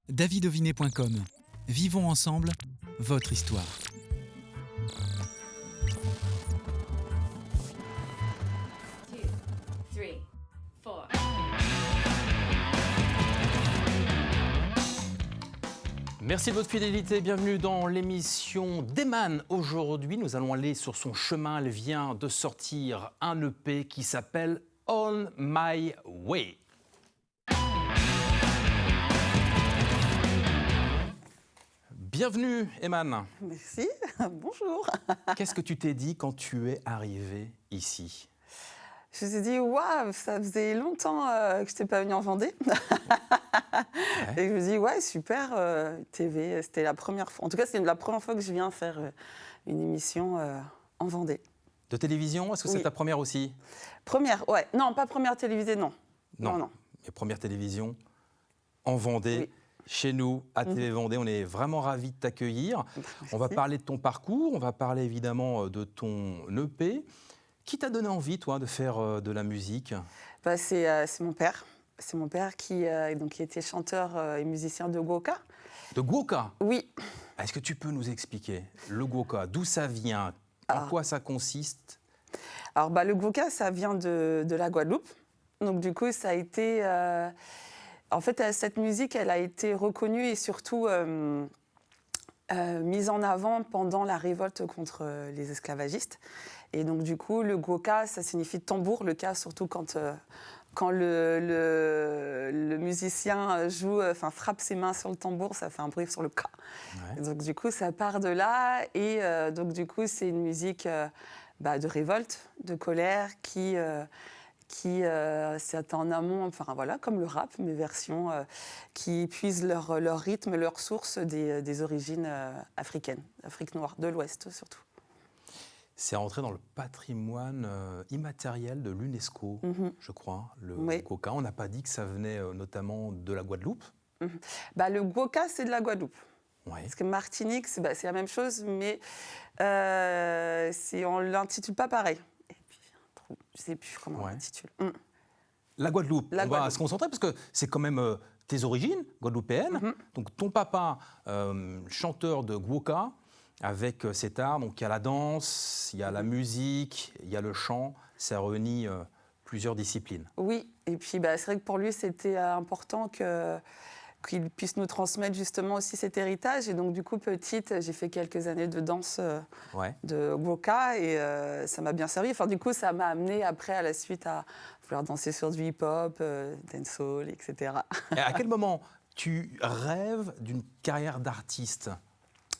davidovinet.com. Vivons ensemble votre histoire. Merci de votre fidélité, bienvenue dans l'émission d'Eman. Aujourd'hui, nous allons aller sur son chemin. Elle vient de sortir un EP qui s'appelle On My Way. Bienvenue, Eman. Merci, bonjour. Qu'est-ce que tu t'es dit quand tu es arrivée ici ? Je me suis dit, waouh, ça faisait longtemps que je n'étais pas venue en Vendée. Ouais. Et je me suis dit, ouais, super, TV, c'était la première fois. En tout cas, c'est la première fois que je viens faire une émission en Vendée. De télévision, est-ce que Oui. c'est ta première aussi ? Première, ouais. Non, pas première télévisée, non. Non. Mais première télévision en Vendée. Oui. Chez nous, à TV Vendée, on est vraiment ravis de t'accueillir. On va parler de ton parcours, on va parler évidemment de ton EP. Qui t'a donné envie, toi, de faire de la musique ? Bah, c'est mon père. C'est mon père qui était chanteur et musicien de Gwoka. De Gwoka ? Oui. Est-ce que tu peux nous expliquer le Gwoka, d'où ça vient, en quoi ça consiste ? Alors, le Gwoka, ça vient de la Guadeloupe. Donc, du coup, ça a été... En fait, cette musique, elle a été reconnue et surtout mise en avant pendant la révolte contre les esclavagistes. Et donc, du coup, le Gwoka, ça signifie tambour. Le ka, surtout quand le musicien frappe ses mains sur le tambour, ça fait un bruit sur le ka. Ouais. Donc, du coup, ça part de là. Et donc, du coup, c'est une musique de révolte, de colère, qui c'est en amont, comme le rap, mais version qui puisent leur rythme, leur source des origines africaines, Afrique noire, de l'Ouest surtout. C'est rentré dans le patrimoine immatériel de l'UNESCO, je crois, le Gwoka. On n'a pas dit que ça venait notamment de la Guadeloupe. Le Gwoka, c'est de la Guadeloupe. Ouais. Parce que Martinique, c'est la même chose, mais on ne l'intitule pas pareil. Je ne sais plus comment on l'intitule. La Guadeloupe, on va se concentrer parce que c'est quand même tes origines guadeloupéennes. Donc ton papa, chanteur de Gwoka, avec cet art, donc il y a la danse, il y a la musique, il y a le chant, ça réunit plusieurs disciplines. Oui, et puis c'est vrai que pour lui c'était important qu'il puisse nous transmettre justement aussi cet héritage. Et donc du coup, petite, j'ai fait quelques années de danse de Gwoka et ça m'a bien servi. Enfin, du coup, ça m'a amené après à la suite à vouloir danser sur du hip-hop, dancehall, etc. Et à quel moment tu rêves d'une carrière d'artiste ?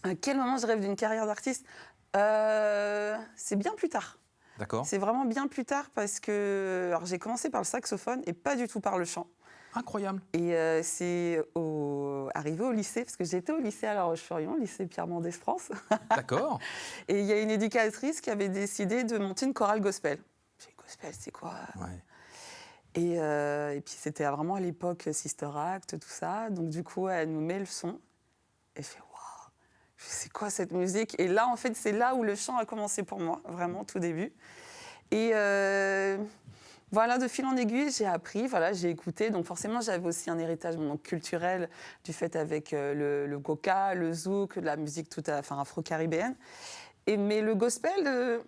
À quel moment je rêve d'une carrière d'artiste ? C'est bien plus tard. D'accord. C'est vraiment bien plus tard parce que j'ai commencé par le saxophone et pas du tout par le chant. Incroyable. Et c'est arrivé au lycée, parce que j'étais au lycée à La Roche-sur-Yon, lycée Pierre Mendès France. D'accord. Et il y a une éducatrice qui avait décidé de monter une chorale gospel. J'ai dit, gospel, c'est quoi ? Et puis c'était vraiment à l'époque Sister Act, tout ça. Donc du coup, elle nous met le son. Et je fais, waouh, c'est quoi cette musique ? Et là, en fait, c'est là où le chant a commencé pour moi, vraiment, tout début. Et... de fil en aiguille, j'ai appris, j'ai écouté. Donc forcément, j'avais aussi un héritage culturel du fait avec le Gwoka, le zouk, la musique afro-caribéenne. Mais le gospel,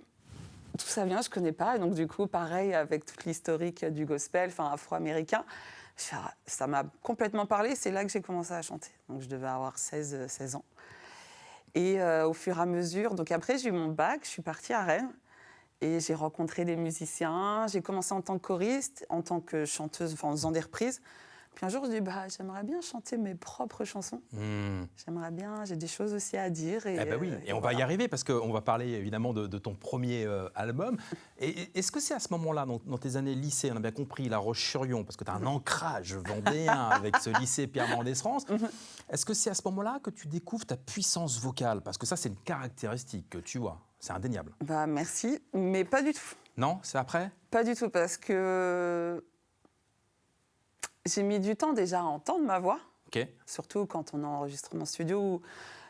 tout ça vient, je ne connais pas. Et donc du coup, pareil, avec toute l'historique du gospel, afro-américain, ça m'a complètement parlé. C'est là que j'ai commencé à chanter. Donc je devais avoir 16 ans. Et au fur et à mesure, donc après, j'ai eu mon bac, je suis partie à Rennes. Et j'ai rencontré des musiciens, j'ai commencé en tant que choriste, en tant que chanteuse, en faisant des reprises. Puis un jour, je me dis, j'aimerais bien chanter mes propres chansons. J'aimerais bien, j'ai des choses aussi à dire. Et on va y arriver parce qu'on va parler évidemment de ton premier album. Et est-ce que c'est à ce moment-là, dans tes années lycée, on a bien compris, La Roche-sur-Yon, parce que tu as un ancrage vendéen avec ce lycée Pierre Mendès France, est-ce que c'est à ce moment-là que tu découvres ta puissance vocale ? Parce que ça, c'est une caractéristique que tu as. C'est indéniable. Merci, mais pas du tout. Non, c'est après ? Pas du tout, parce que j'ai mis du temps déjà à entendre ma voix. Okay. Surtout quand on enregistre en studio.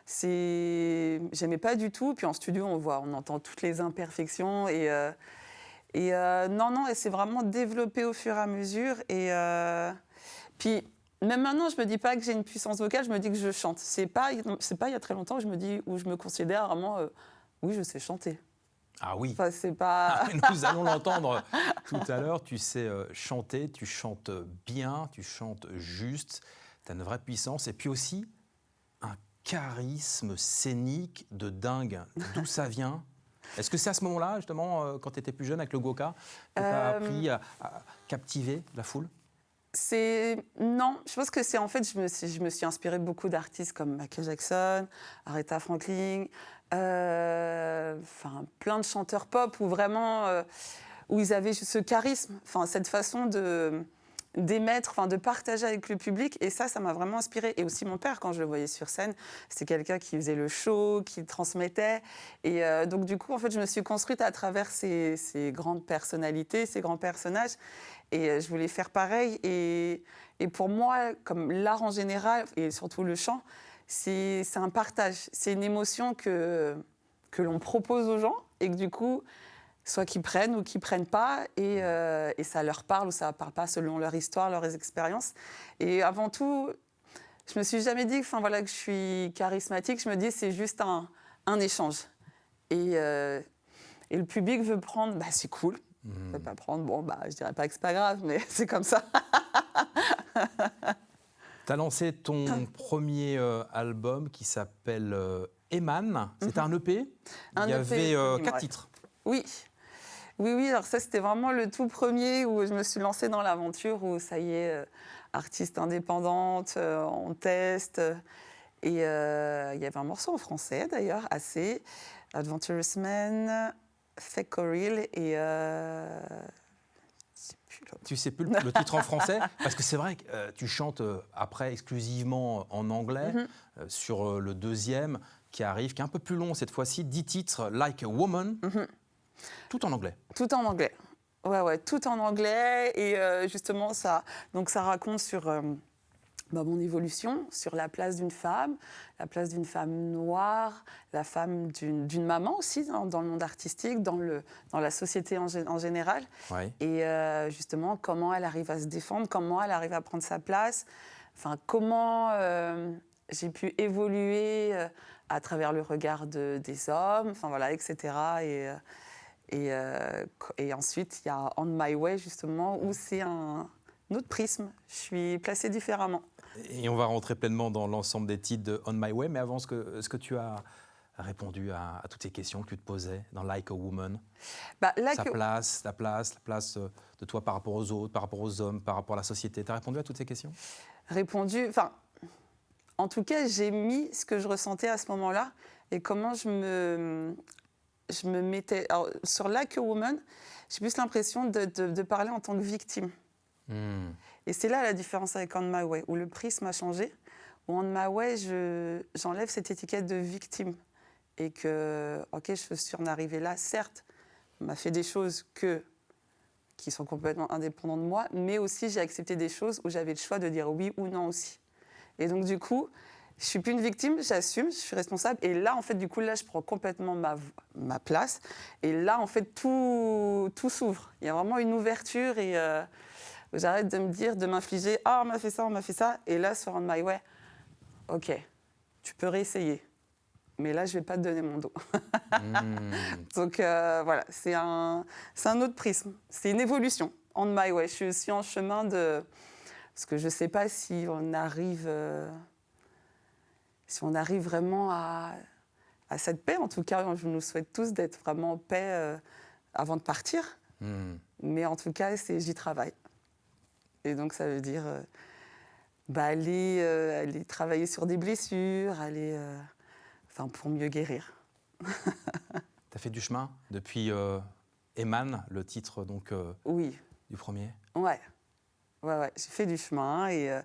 J'aimais pas du tout. Puis en studio, on entend toutes les imperfections. Et c'est vraiment développé au fur et à mesure. Et puis Même maintenant, je me dis pas que j'ai une puissance vocale, je me dis que je chante. C'est pas il y a très longtemps que je me dis, où je me considère vraiment, oui, je sais chanter. Ah oui. Enfin, c'est pas... Nous allons l'entendre tout à l'heure. Tu sais chanter, tu chantes bien, tu chantes juste. Tu as une vraie puissance. Et puis aussi, un charisme scénique de dingue. D'où ça vient? Est-ce que c'est à ce moment-là, justement, quand tu étais plus jeune avec le Goka, que tu as appris à captiver la foule? Non, je pense que c'est en fait, je me suis inspirée beaucoup d'artistes comme Michael Jackson, Aretha Franklin, plein de chanteurs pop où vraiment, où ils avaient ce charisme, cette façon d'émettre, de partager avec le public. Et ça m'a vraiment inspirée. Et aussi mon père, quand je le voyais sur scène, c'était quelqu'un qui faisait le show, qui transmettait. Et donc du coup, en fait, je me suis construite à travers ces grandes personnalités, ces grands personnages. Et je voulais faire pareil. Et pour moi, comme l'art en général, et surtout le chant, c'est un partage. C'est une émotion que l'on propose aux gens et que du coup, soit qu'ils prennent ou qu'ils ne prennent pas. Et ça leur parle ou ça ne parle pas selon leur histoire, leurs expériences. Et avant tout, je ne me suis jamais dit que je suis charismatique. Je me dis que c'est juste un échange. Et le public veut prendre, c'est cool. Je ne vais pas prendre, je dirais pas que c'est pas grave, mais c'est comme ça. Tu as lancé ton premier album qui s'appelle Eman. C'était un EP. Il y avait 4 titres. Oui. Alors ça, c'était vraiment le tout premier où je me suis lancée dans l'aventure, où ça y est, artiste indépendante, on teste. Et il y avait un morceau en français, d'ailleurs, assez. Adventurous Man, Fake Coril et... Tu sais plus le titre en français? Parce que c'est vrai que tu chantes après exclusivement en anglais, sur le deuxième qui arrive, qui est un peu plus long cette fois-ci, 10 titres, Like a Woman, tout en anglais. Tout en anglais. Ouais, tout en anglais. Et justement, ça raconte sur mon évolution, sur la place d'une femme noire, la femme d'une maman aussi, dans le monde artistique, dans la société en général. Ouais. Et justement, comment elle arrive à se défendre, comment elle arrive à prendre sa place, comment j'ai pu évoluer à travers le regard des hommes, etc. Et ensuite, il y a On My Way, justement, où c'est un autre prisme. Je suis placée différemment. Et on va rentrer pleinement dans l'ensemble des titres de On My Way, mais avant, est-ce que tu as répondu à toutes ces questions que tu te posais dans Like a Woman? La place de toi par rapport aux autres, par rapport aux hommes, par rapport à la société. Tu as répondu à toutes ces questions? En tout cas, j'ai mis ce que je ressentais à ce moment-là et comment je me mettais... Alors, sur Like a Woman, j'ai plus l'impression de parler en tant que victime. Et c'est là la différence avec On My Way, où le prisme a changé. Où On My Way, j'enlève cette étiquette de victime. Et que, je suis en arrivée là, certes, on m'a fait des choses qui sont complètement indépendantes de moi, mais aussi j'ai accepté des choses où j'avais le choix de dire oui ou non aussi. Et donc du coup, je ne suis plus une victime, j'assume, je suis responsable. Et là, en fait, je prends complètement ma place. Et là, en fait, tout s'ouvre. Il y a vraiment une ouverture et... j'arrête de m'infliger « Ah, on m'a fait ça ». Et là, sur On My Way, OK, tu peux réessayer. Mais là, je ne vais pas te donner mon dos. Donc, voilà, c'est un autre prisme. C'est une évolution. On My Way, je suis en chemin de... Parce que je ne sais pas si on arrive vraiment à cette paix. En tout cas, je nous souhaite tous d'être vraiment en paix avant de partir. Mais en tout cas, j'y travaille. Et donc, ça veut dire aller travailler sur des blessures, pour mieux guérir. Tu as fait du chemin depuis Eman, le titre donc, oui. du premier? Ouais, j'ai fait du chemin et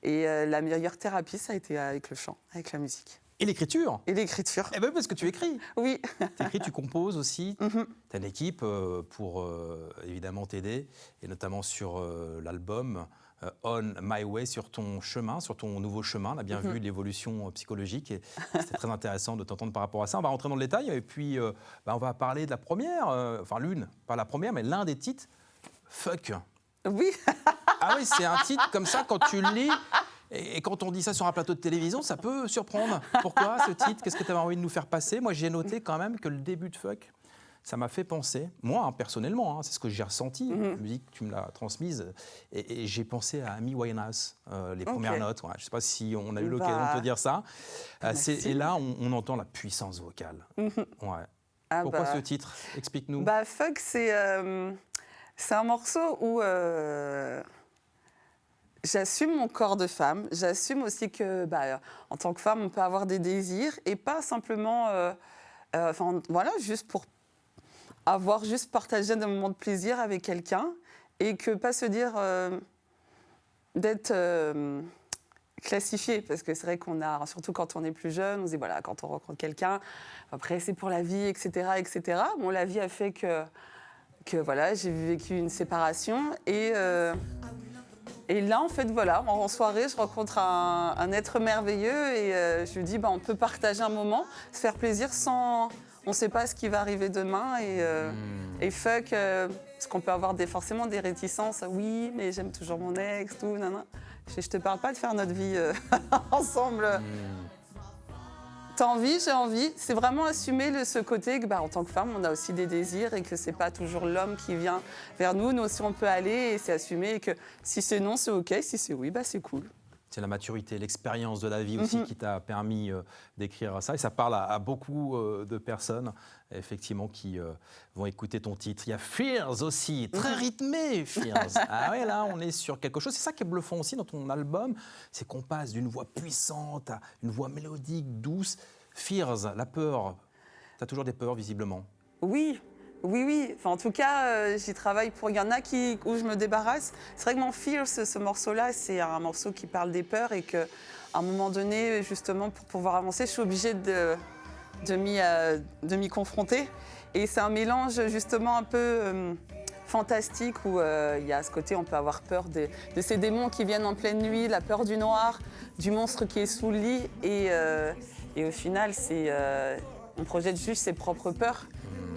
la meilleure thérapie, ça a été avec le chant, avec la musique. Et l'écriture? Et l'écriture. Eh bien, parce que tu écris. Oui. Tu écris, tu composes aussi. Tu as une équipe pour évidemment t'aider, et notamment sur l'album On My Way, sur ton chemin, sur ton nouveau chemin. On a bien vu l'évolution psychologique et c'était très intéressant de t'entendre par rapport à ça. On va rentrer dans le détail et puis on va parler de la première, pas la première, mais l'un des titres, Fuck. Oui. Ah oui, c'est un titre comme ça, quand tu le lis, Et quand on dit ça sur un plateau de télévision, ça peut surprendre. Pourquoi ce titre? Qu'est-ce que tu avais envie de nous faire passer? Moi, j'ai noté quand même que le début de Fuck, ça m'a fait penser, moi personnellement, c'est ce que j'ai ressenti, la musique, tu me l'as transmise, et j'ai pensé à Amy Winehouse, les premières notes. Ouais, je ne sais pas si on a eu l'occasion de te dire ça. Et là, on entend la puissance vocale. Ouais. Pourquoi ce titre? Explique-nous. Fuck, c'est un morceau où j'assume mon corps de femme. J'assume aussi que, en tant que femme, on peut avoir des désirs et pas simplement, juste pour juste partagé un moment de plaisir avec quelqu'un et que pas se dire d'être classifié, parce que c'est vrai qu'on a, surtout quand on est plus jeune, on se dit voilà, quand on rencontre quelqu'un, après c'est pour la vie, etc., etc. Bon, la vie a fait que voilà, j'ai vécu une séparation et là, en fait, voilà, en soirée, je rencontre un être merveilleux et je lui dis, on peut partager un moment, se faire plaisir sans... On ne sait pas ce qui va arriver demain et fuck, parce qu'on peut avoir forcément des réticences. Oui, mais j'aime toujours mon ex, tout, nanana. Je te parle pas de faire notre vie ensemble. T'as envie, j'ai envie. C'est vraiment assumer ce côté que, en tant que femme, on a aussi des désirs et que c'est pas toujours l'homme qui vient vers nous. Nous aussi, on peut aller et c'est assumer et que si c'est non, c'est OK. Si c'est oui, c'est cool. C'est la maturité, l'expérience de la vie aussi qui t'a permis d'écrire ça. Et ça parle à beaucoup de personnes, effectivement, qui vont écouter ton titre. Il y a Fears aussi, très rythmé, Fears. Ah ouais, là, on est sur quelque chose. C'est ça qui est bluffant aussi dans ton album, c'est qu'on passe d'une voix puissante à une voix mélodique, douce. Fears, la peur. Tu as toujours des peurs, visiblement. Oui. Enfin, en tout cas, j'y travaille il y en a où je me débarrasse. C'est vrai que mon Fears, ce morceau-là, c'est un morceau qui parle des peurs et qu'à un moment donné, justement, pour pouvoir avancer, je suis obligée de m'y confronter. Et c'est un mélange, justement, un peu fantastique où il y a ce côté, on peut avoir peur de ces démons qui viennent en pleine nuit, la peur du noir, du monstre qui est sous le lit. Et au final, on projette juste ses propres peurs.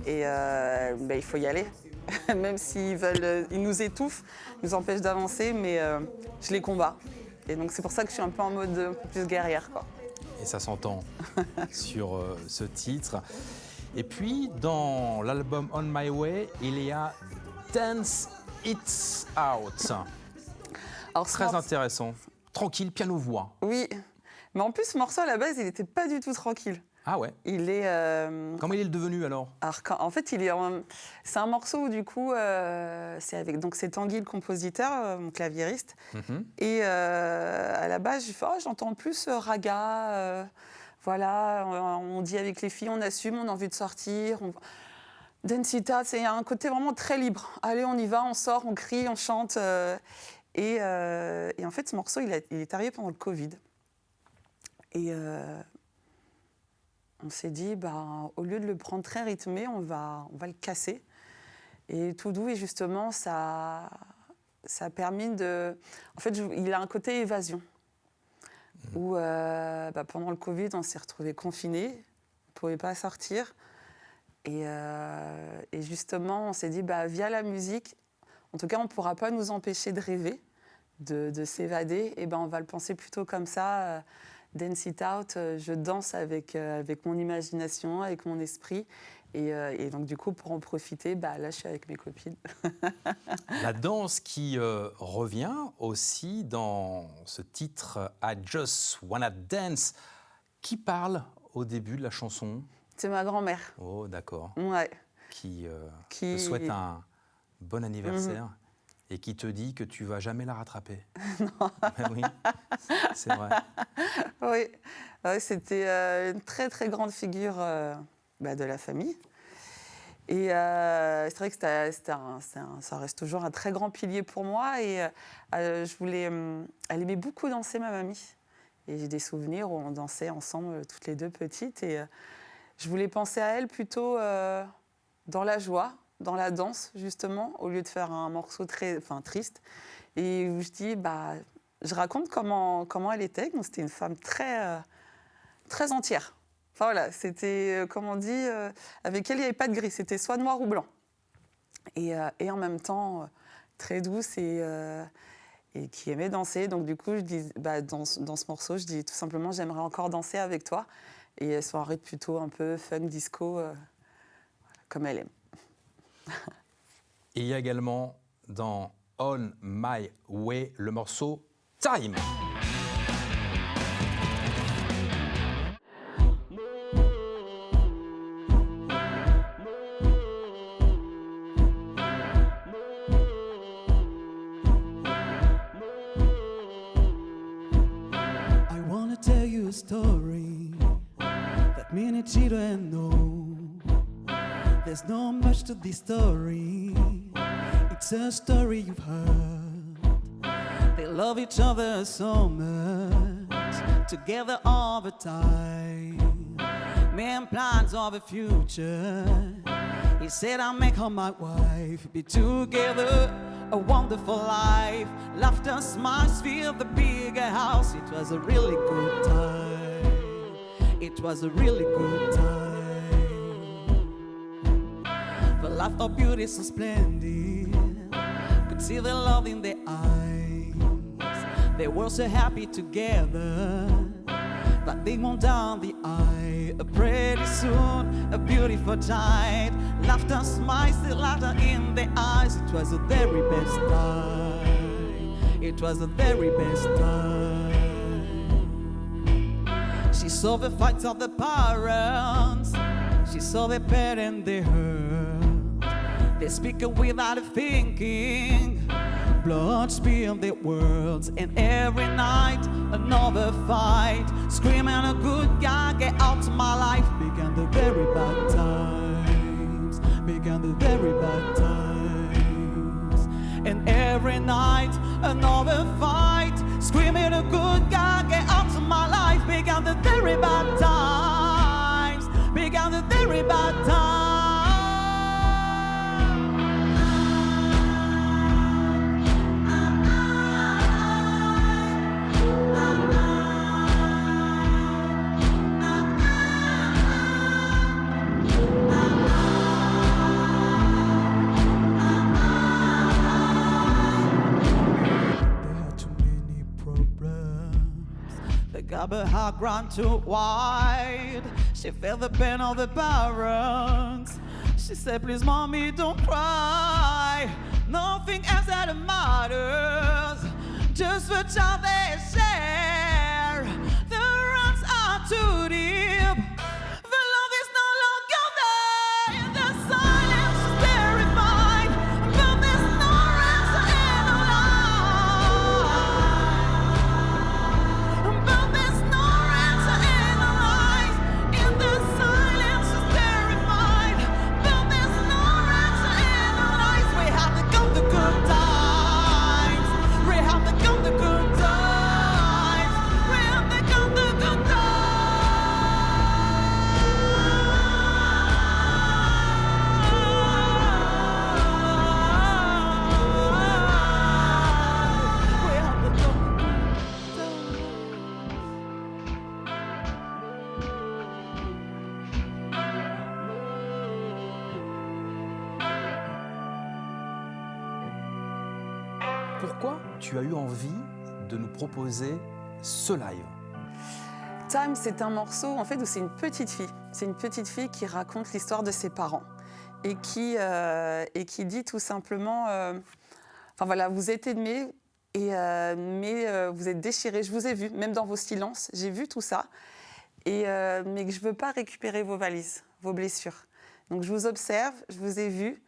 Et il faut y aller, même s'ils nous étouffent, nous empêchent d'avancer, mais je les combats. Et donc c'est pour ça que je suis un peu en mode un peu plus guerrière, quoi. Et ça s'entend sur ce titre. Et puis, dans l'album On My Way, il y a Dance It Out. Alors, très intéressant. Tranquille, piano-voix. Oui, mais en plus, ce morceau, à la base, il n'était pas du tout tranquille. Ah ouais. Il est. Comment il est devenu alors? En fait, c'est un morceau où du coup, c'est Tanguy le compositeur, mon claviériste. Et à la base, j'entends plus raga. Voilà, on dit avec les filles, on assume, on a envie de sortir. Dance It Out, c'est un côté vraiment très libre. Allez, on y va, on sort, on crie, on chante. Et en fait, ce morceau, il est arrivé pendant le Covid. Et on s'est dit, au lieu de le prendre très rythmé, on va le casser. Et tout doux, et justement, ça a permis de... En fait, il a un côté évasion. Où, pendant le Covid, on s'est retrouvés confinés, on ne pouvait pas sortir. Et justement, on s'est dit, via la musique, en tout cas, on ne pourra pas nous empêcher de rêver, de s'évader. Et on va le penser plutôt comme ça. Dance It Out, je danse avec mon imagination, avec mon esprit. Et donc, du coup, pour en profiter, là, je suis avec mes copines. La danse qui revient aussi dans ce titre « I Just Wanna Dance ». Qui parle au début de la chanson? C'est ma grand-mère. Oh, d'accord. Ouais. Qui te souhaite un bon anniversaire. Et qui te dit que tu ne vas jamais la rattraper. Non. Oui, c'est vrai. Oui, c'était une très, très grande figure de la famille. Et c'est vrai que ça reste toujours un très grand pilier pour moi. Et elle aimait beaucoup danser, ma mamie. Et j'ai des souvenirs où on dansait ensemble, toutes les deux petites. Et je voulais penser à elle plutôt dans la joie, dans la danse, justement, au lieu de faire un morceau triste. Et où je dis, je raconte comment elle était. Donc, c'était une femme très, très entière. Enfin voilà, c'était, comme on dit, avec elle, il n'y avait pas de gris. C'était soit noir ou blanc. Et en même temps, très douce. Et et qui aimait danser. Donc du coup, je dis, dans ce morceau, je dis tout simplement, j'aimerais encore danser avec toi. Et sur un rythme plutôt un peu funk, disco, comme elle aime. Et il y a également dans On My Way le morceau Time. I wanna tell you a story that many children know. There's not much to this story. It's a story you've heard. They love each other so much, together all the time. Man plans of the future. He said, I'll make her my wife. Be together, a wonderful life. Laughter, smiles, fill the bigger house. It was a really good time. It was a really good time. The life of beauty so splendid. Could see the love in their eyes. They were so happy together that they went down the aisle. Pretty soon, a beautiful child. Laughter, smiles, the laughter in their eyes. It was the very best time. It was the very best time. She saw the fights of the parents. She saw the pain and they hurt. They speak without thinking. Blood spilled their words, and every night another fight. Screaming a good guy, get out of my life. Began the very bad times. Began the very bad times. And every night another fight. Screaming a good guy, get out of my life. Began the very bad times. Began the very bad times. But her ground too wide. She felt the pain of the parents. She said, please, mommy, don't cry. Nothing else that matters. Just the child they share. The runs are too deep. The love is no longer there. The silence is terrified. But there's no answer in her life. But there's no answer in her eyes. In the silence is terrified. But there's no answer in her eyes. We have to go the good times. We have to go the good times. We have to go the good times. We have to go the Pourquoi tu as eu envie de nous proposer ce live? Time, c'est un morceau en fait où c'est une petite fille. C'est une petite fille qui raconte l'histoire de ses parents et qui dit tout simplement, enfin voilà, vous êtes aimés mais vous êtes déchirés. Je vous ai vu, même dans vos silences, j'ai vu tout ça. Mais que je veux pas récupérer vos valises, vos blessures. Donc je vous observe, je vous ai vu.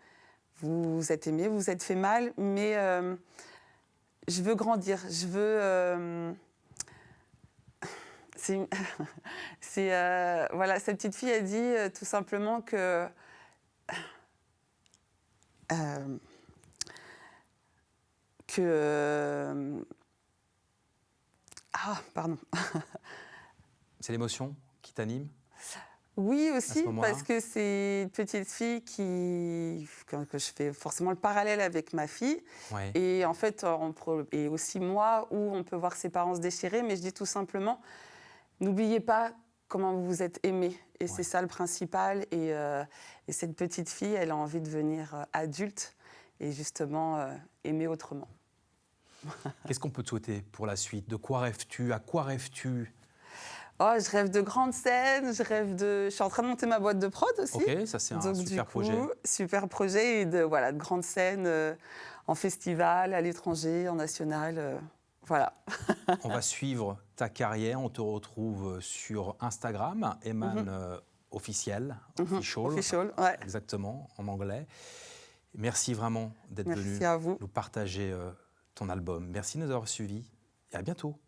Vous êtes aimés, vous vous êtes fait mal, mais je veux grandir. Je veux. Voilà, cette petite fille a dit tout simplement que pardon. C'est l'émotion qui t'anime? Oui, à aussi, ce moment-là? parce que c'est une petite fille que je fais forcément le parallèle avec ma fille. Ouais. Et en fait, et aussi moi, où on peut voir ses parents se déchirer, mais je dis tout simplement, n'oubliez pas comment vous vous êtes aimés. Et c'est ça le principal. Et cette petite fille, elle a envie de devenir adulte et justement aimer autrement. Qu'est-ce qu'on peut te souhaiter pour la suite? De quoi rêves-tu? À quoi rêves-tu? Oh, je rêve de grandes scènes, je suis en train de monter ma boîte de prod aussi. Ok, ça c'est un Donc, super du coup, projet. super projet et de grandes scènes en festival, à l'étranger, en national. Voilà. On va suivre ta carrière. On te retrouve sur Instagram, Eman officiel, Official, ouais. exactement, en anglais. Merci vraiment d'être venu Merci à vous. nous partager ton album. Merci de nous avoir suivis et à bientôt.